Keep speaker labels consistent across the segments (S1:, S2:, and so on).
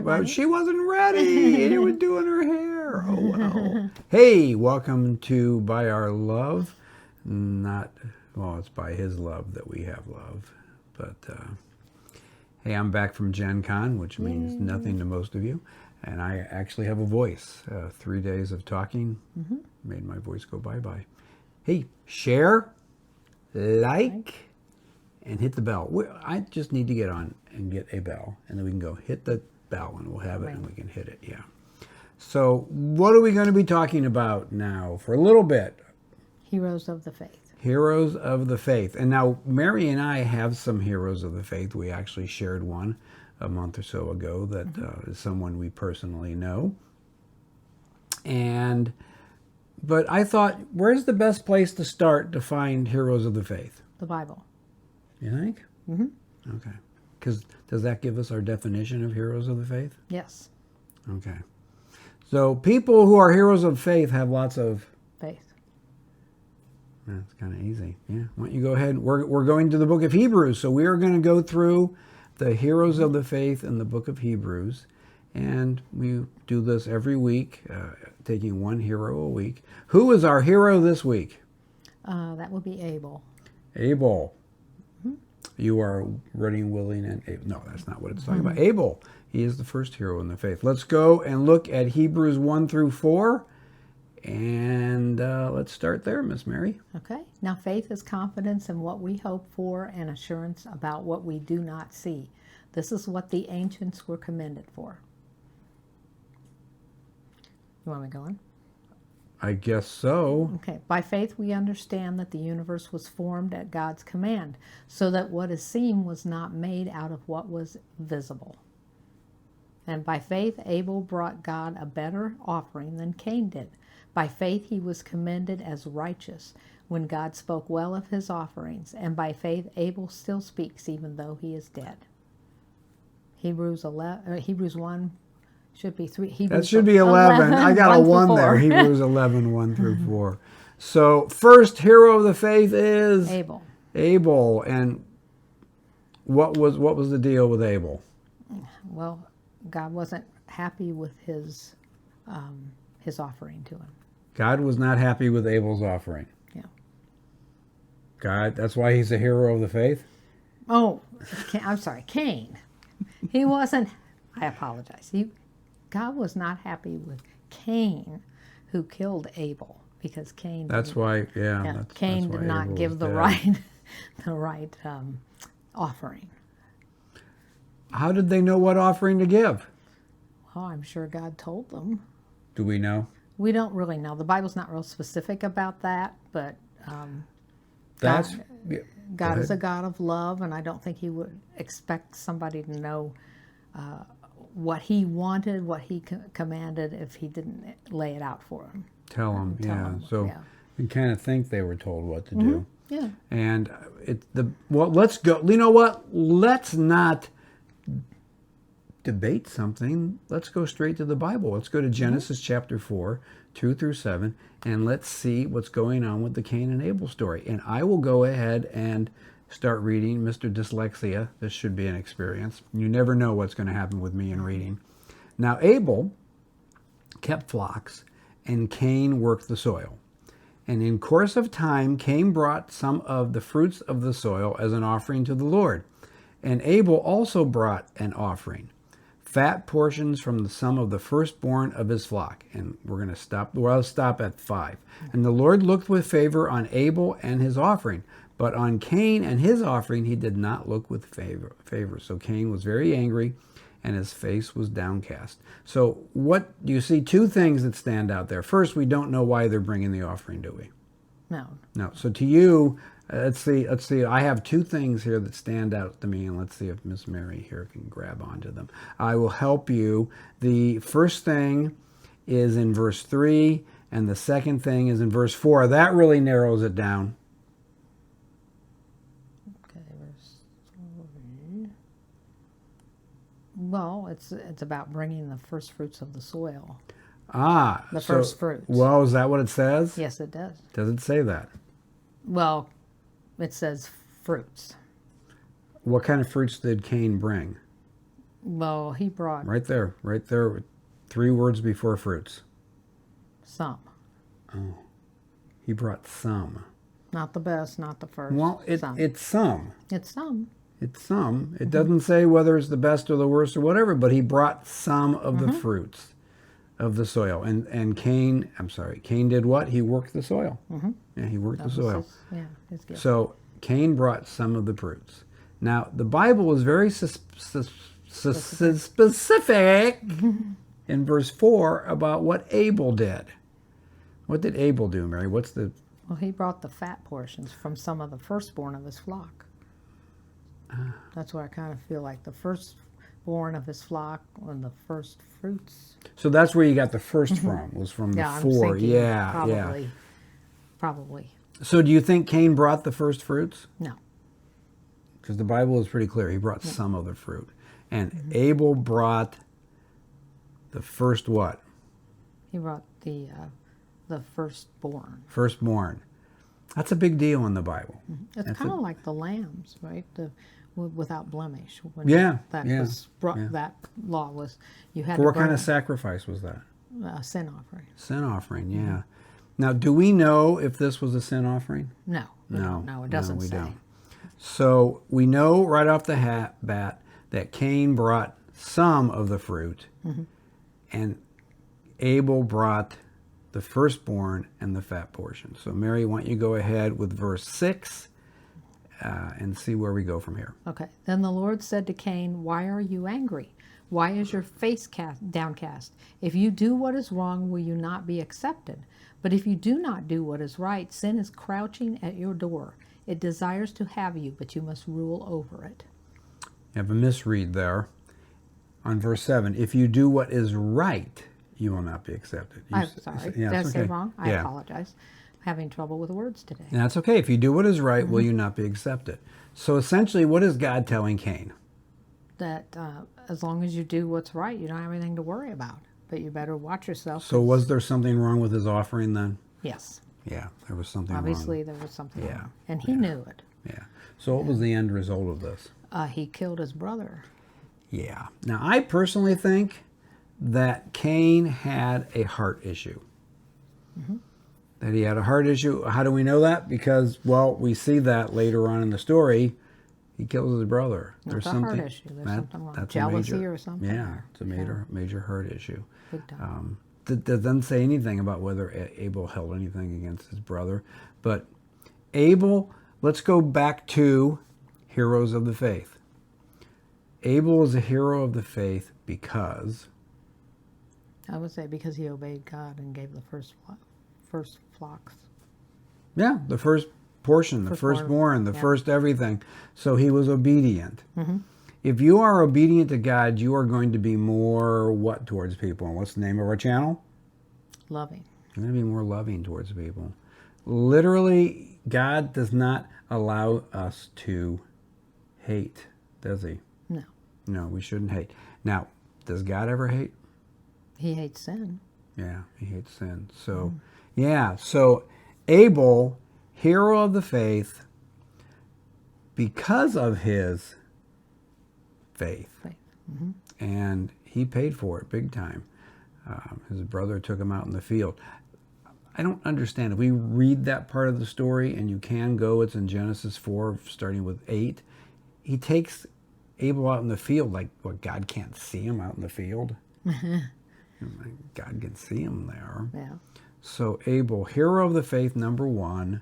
S1: Well, she wasn't ready. It was doing her hair. Oh, well. Hey, welcome to By Our Love. Not, well, it's by His love that we have love. But, hey, I'm back from Gen Con, which means nothing to most of you. And I actually have a voice. 3 days of talking made my voice go bye-bye. Hey, share, like, and hit the bell. I just need to get on and get a bell, and then we can go hit the bell, and we'll have it, and we can hit it, yeah. So what are we going to be talking about now for a little bit?
S2: Heroes of the Faith.
S1: Heroes of the Faith. And now Mary and I have some heroes of the faith. We actually shared one a month or so ago that is someone we personally know. But I thought, where's the best place to start to find heroes of the faith?
S2: The Bible.
S1: You think? Mm-hmm. Okay. Because does that give us our definition of heroes of the faith?
S2: Yes.
S1: Okay. So people who are heroes of faith have lots of
S2: faith.
S1: That's kind of easy. Yeah. Why don't you go ahead? We're going to the book of Hebrews. So we are going to go through the heroes of the faith in the book of Hebrews. And we do this every week, taking one hero a week. Who is our hero this week?
S2: That would be Abel.
S1: Abel. You are ready, willing, and able. No, that's not what it's talking about. Abel. He is the first hero in the faith. Let's go and look at Hebrews 1 through 4. And let's start there, Miss Mary.
S2: Okay. Now faith is confidence in what we hope for and assurance about what we do not see. This is what the ancients were commended for. You want me to go on?
S1: I guess so.
S2: Okay. By faith we understand that the universe was formed at God's command, so that what is seen was not made out of what was visible. And by faith Abel brought God a better offering than Cain did. By faith he was commended as righteous when God spoke well of his offerings, and by faith Abel still speaks even though he is dead. Hebrews 1 should be 3. Hebrews
S1: that should be 11. I got a 1 there. Hebrews 11, 1 through 4. So first hero of the faith is
S2: Abel.
S1: Abel. And what was the deal with Abel?
S2: Well, God wasn't happy with his offering to him.
S1: God was not happy with Abel's offering.
S2: Yeah.
S1: God, that's why he's a hero of the faith?
S2: Oh, I'm sorry, Cain. He wasn't, I apologize. God was not happy with Cain, who killed Abel, because Cain.
S1: That's why,
S2: Cain did not give the right offering.
S1: How did they know what offering to give?
S2: Well, I'm sure God told them.
S1: Do we know?
S2: We don't really know. The Bible's not real specific about that, but God is a God of love, and I don't think he would expect somebody to know what he wanted, what he commanded, if he didn't lay it out for him.
S1: Tell him. So you kind of think they were told what to do.
S2: Yeah.
S1: And let's go. You know what? Let's not debate something. Let's go straight to the Bible. Let's go to Genesis chapter 4, 2 through 7, and let's see what's going on with the Cain and Abel story. And I will go ahead and start reading. Mr. Dyslexia, this should be an experience. You never know what's going to happen with me in reading. Now Abel kept flocks, and Cain worked the soil. And in course of time, Cain brought some of the fruits of the soil as an offering to the Lord. And Abel also brought an offering, fat portions from the sum of the firstborn of his flock. And we're going to stop. Well, I'll stop at 5. And the Lord looked with favor on Abel and his offering, but on Cain and his offering he did not look with favor. So Cain was very angry, and his face was downcast. So what do you see? 2 things that stand out there. First, we don't know why they're bringing the offering, do we? No. So to you, let's see. I have 2 things here that stand out to me, and let's see if Miss Mary here can grab onto them. I will help you. The first thing is in verse 3, and the second thing is in verse 4. That really narrows it down.
S2: Okay, verse 3. Well, it's about bringing the first fruits of the soil. The first fruits.
S1: Well, is that what it says?
S2: Yes, it does.
S1: Does it say that?
S2: Well, it says fruits.
S1: What kind of fruits did Cain bring?
S2: Well, he brought
S1: Right there. 3 words before fruits.
S2: some.
S1: He brought some.
S2: Not the best, not the first.
S1: Well,
S2: some.
S1: it's some.
S2: It's some.
S1: It's some. It doesn't say whether it's the best or the worst or whatever, but he brought some of the fruits of the soil. And Cain did what? He worked the soil. Yeah, he worked the soil.
S2: His gift.
S1: So Cain brought some of the fruits. Now, the Bible is very specific in verse 4 about what Abel did. What did Abel do, Mary?
S2: Well, he brought the fat portions from some of the firstborn of his flock. That's where I kind of feel like the firstborn of his flock and the first fruits.
S1: So that's where you got the first from, was from the
S2: I'm
S1: 4.
S2: thinking
S1: Yeah.
S2: Probably.
S1: So do you think Cain brought the first fruits?
S2: No.
S1: Because the Bible is pretty clear. He brought some of the fruit. And Abel brought the first what?
S2: He brought the firstborn.
S1: Firstborn. That's a big deal in the Bible.
S2: It's kind of like the lambs, right? Without blemish. When
S1: was brought.
S2: That law was you had
S1: For
S2: to
S1: what kind
S2: bring
S1: of sacrifice was that?
S2: a sin offering.
S1: Sin offering, yeah. Now, do we know if this was a sin offering?
S2: No, no, it doesn't
S1: we
S2: say.
S1: don't. So we know right off the bat that Cain brought some of the fruit, and Abel brought the firstborn and the fat portion. So Mary, why don't you go ahead with verse 6 and see where we go from here.
S2: Okay. Then the Lord said to Cain, "Why are you angry? Why is your face downcast? If you do what is wrong, will you not be accepted? But if you do not do what is right, sin is crouching at your door. It desires to have you, but you must rule over it."
S1: You have a misread there on verse 7. If you do what is right, you will not be accepted.
S2: I'm sorry. Did I say wrong? I apologize. I'm having trouble with words today.
S1: And that's okay. If you do what is right, will you not be accepted? So essentially, what is God telling Cain?
S2: That as long as you do what's right, you don't have anything to worry about. But you better watch yourself.
S1: So was there something wrong with his offering then?
S2: Yes.
S1: Yeah, there was something
S2: Obviously,
S1: wrong.
S2: there was something wrong. And he knew it.
S1: Yeah. So what was the end result of this?
S2: He killed his brother.
S1: Yeah. Now, I personally think that Cain had a heart issue. That he had a heart issue. How do we know that? Because, well, we see that later on in the story. He kills his brother.
S2: There's a heart issue. There's something wrong.
S1: That's
S2: Jealousy or something.
S1: Yeah, it's a major heart issue.
S2: Big time.
S1: That doesn't say anything about whether Abel held anything against his brother. But Abel, let's go back to heroes of the faith. Abel is a hero of the faith because...
S2: I would say because he obeyed God and gave the first flocks.
S1: Yeah, the first portion, the firstborn, the first everything. So he was obedient. If you are obedient to God, you are going to be more what towards people? And what's the name of our channel?
S2: Loving.
S1: You're going to be more loving towards people. Literally, God does not allow us to hate, does he?
S2: No.
S1: No, we shouldn't hate. Now, does God ever hate?
S2: He hates sin.
S1: Yeah, he hates sin. So, so Abel, hero of the faith, because of his faith. And he paid for it big time. His brother took him out in the field. I don't understand. If we read that part of the story, and you can go, it's in Genesis 4, starting with 8. He takes Abel out in the field, like, what, God can't see him out in the field? God can see him there.
S2: Yeah.
S1: So Abel, hero of the faith, number 1,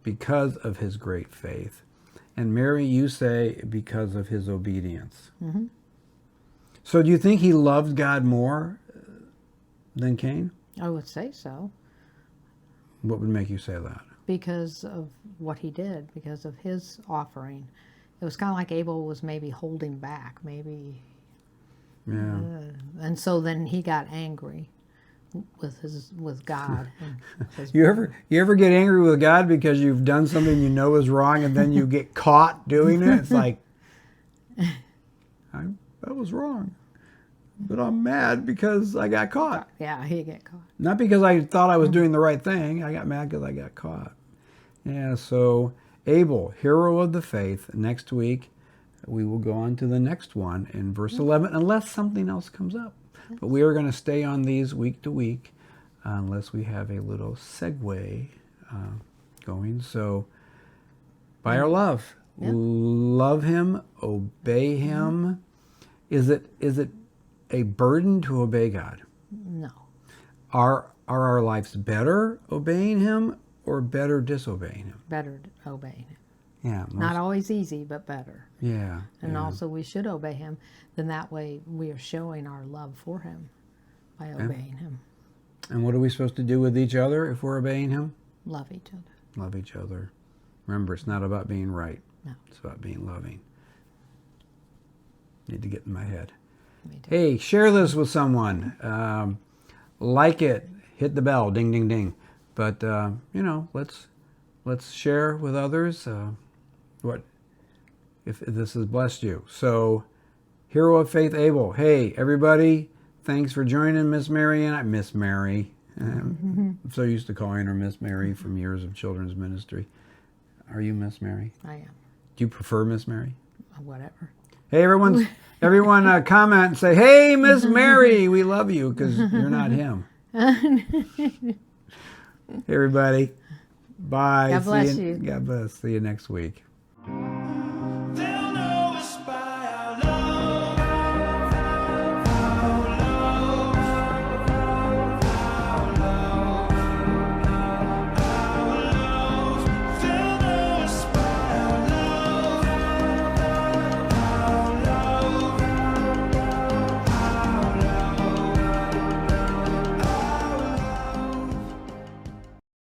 S1: because of his great faith. And Mary, you say because of his obedience. So do you think he loved God more than Cain?
S2: I would say so.
S1: What would make you say that?
S2: Because of what he did, because of his offering. It was kind of like Abel was maybe holding back, maybe.
S1: Yeah.
S2: And so then he got angry with God. And says,
S1: You ever get angry with God because you've done something you know is wrong, and then you get caught doing it? It's like, that was wrong, but I'm mad because I got caught.
S2: Yeah, he get caught.
S1: Not because I thought I was doing the right thing. I got mad because I got caught. Yeah. So Abel, hero of the faith. Next week, we will go on to the next one in verse 11, unless something else comes up. But we are going to stay on these week to week, unless we have a little segue going. So, by our love, love him, obey him. Is it a burden to obey God?
S2: No.
S1: Are our lives better obeying him or better disobeying him?
S2: Better obeying him.
S1: Yeah.
S2: Not always easy, but better.
S1: Yeah.
S2: And
S1: yeah.
S2: also we should obey him. Then that way we are showing our love for him by obeying him.
S1: And what are we supposed to do with each other if we're obeying him?
S2: Love each other.
S1: Love each other. Remember, it's not about being right.
S2: No.
S1: It's about being loving. Need to get in my head.
S2: Me too.
S1: Hey, share this with someone. Like it. Hit the bell. Ding, ding, ding. But, let's share with others what if this has blessed you. So, Hero of Faith Abel. Hey, everybody. Thanks for joining Miss Mary and I. Miss Mary. I'm so used to calling her Miss Mary from years of children's ministry. Are you Miss Mary?
S2: I am.
S1: Do you prefer Miss Mary?
S2: Whatever.
S1: Hey, everyone comment and say, hey, Miss Mary, we love you, because you're not him. Hey, everybody. Bye.
S2: God bless you.
S1: God bless. See you next week.